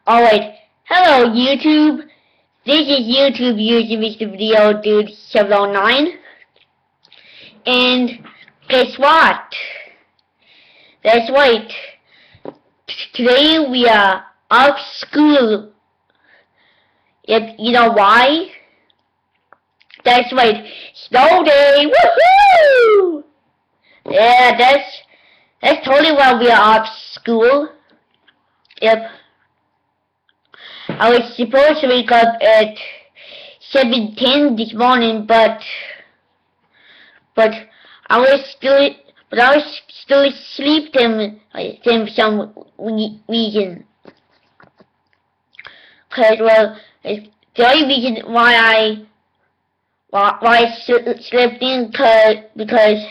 Alright, hello YouTube. This is YouTube using Mr. Video Dude 709. And guess what? That's right. Today we are off school. Yep, you know why? That's right. Snow day! Woohoo! Yeah, that's totally why we are off school. Yep. I was supposed to wake up at 7:10 this morning, but I was still asleep for some reason. Cause the only reason why I slept in because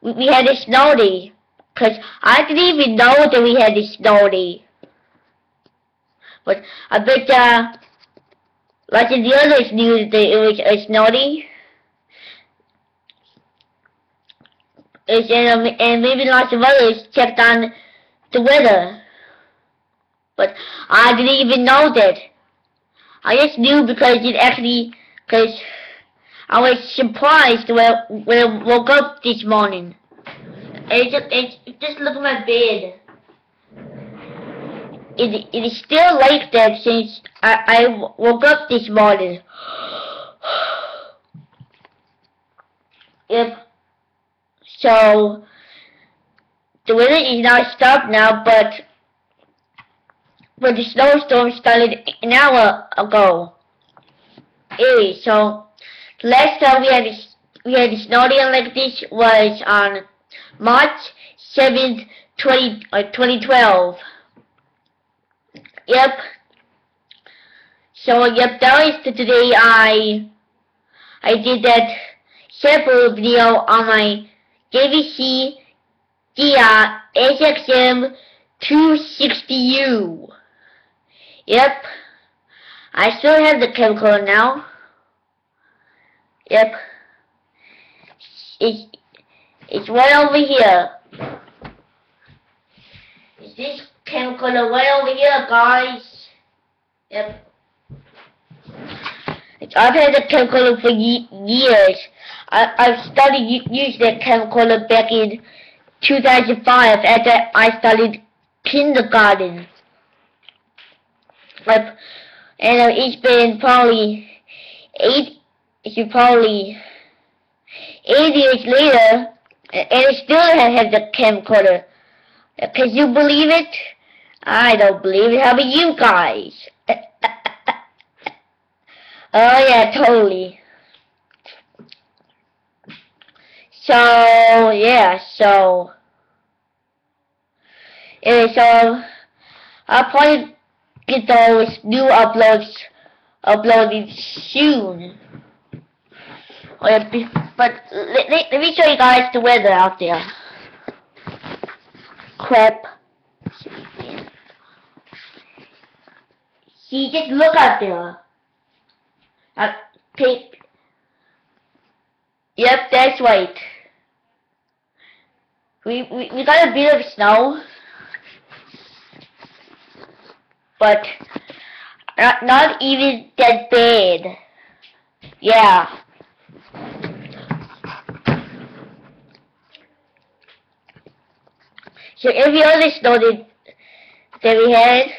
we had a snow day. Cause I didn't even know that we had a snow day. But I bet lots of the others knew that it was a snow day. And maybe lots of others checked on the weather. But I didn't even know that. I just knew because I was surprised when I woke up this morning. And just look at my bed. It is still like that since I woke up this morning. Yep. So the weather is not stopped now, but the snowstorm started an hour ago. Anyway, so the last time we had a snow day like this was on March 7th, 2012. Yep. So yep, that was the day I did that sample video on my JVC Dia SXM 260U. Yep. I still have the camcorder now. Yep. It's right over here. Is this camcorder right over here, guys? Yep. I've had the camcorder for years. I've started using that camcorder back in 2005 after I started kindergarten. And it's been probably 8 years later, and it still has the camcorder. Can you believe it? I don't believe it. How about you guys? Oh yeah, totally. So yeah, so I'll probably get those new uploaded soon. Oh, yeah, but let me show you guys the weather out there. Crap. See, just look out there. Yep, that's right. We got a bit of snow, but not even that bad. Yeah. So every other snow that we had,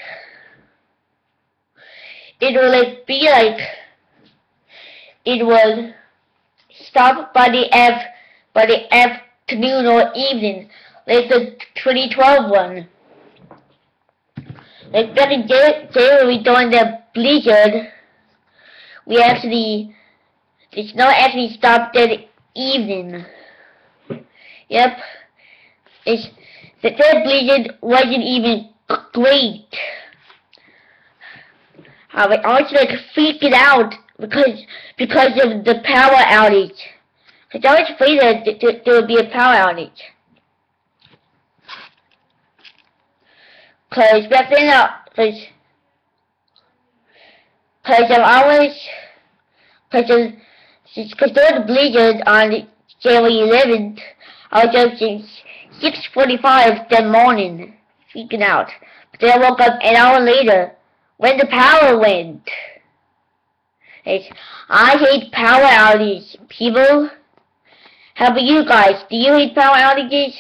it will stop by the afternoon or evening, like the 2012 one. Like back in January during the blizzard, the snow actually stopped that evening. Yep. That blizzard wasn't even great. I was like freaking out because of the power outage. Cause I was afraid that there would be a power outage. Cause back then, cause there was a blizzard on January 11th. I was up since 6:45 that morning. freaking out. But then I woke up an hour later when the power went. I hate power outages, people. How about you guys? Do you hate power outages?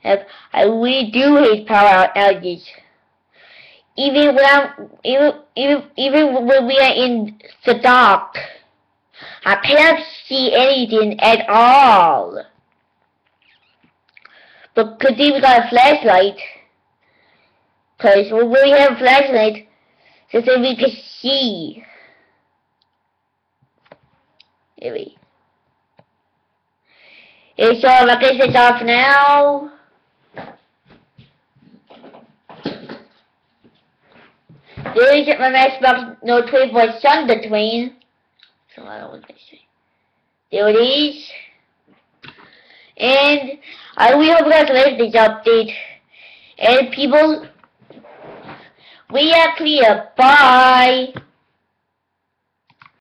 I really do hate power outages. Even when we are in the dark, I can't see anything at all. But good thing we got a flashlight. Cause when we have a flashlight, so that we can see. Anyway. Okay, so I guess it's off now. There is my Matchbox Note 24 Thunder Twin. So I don't know what they say. There it is. And I really hope you guys like this update. And people, we are clear. Bye.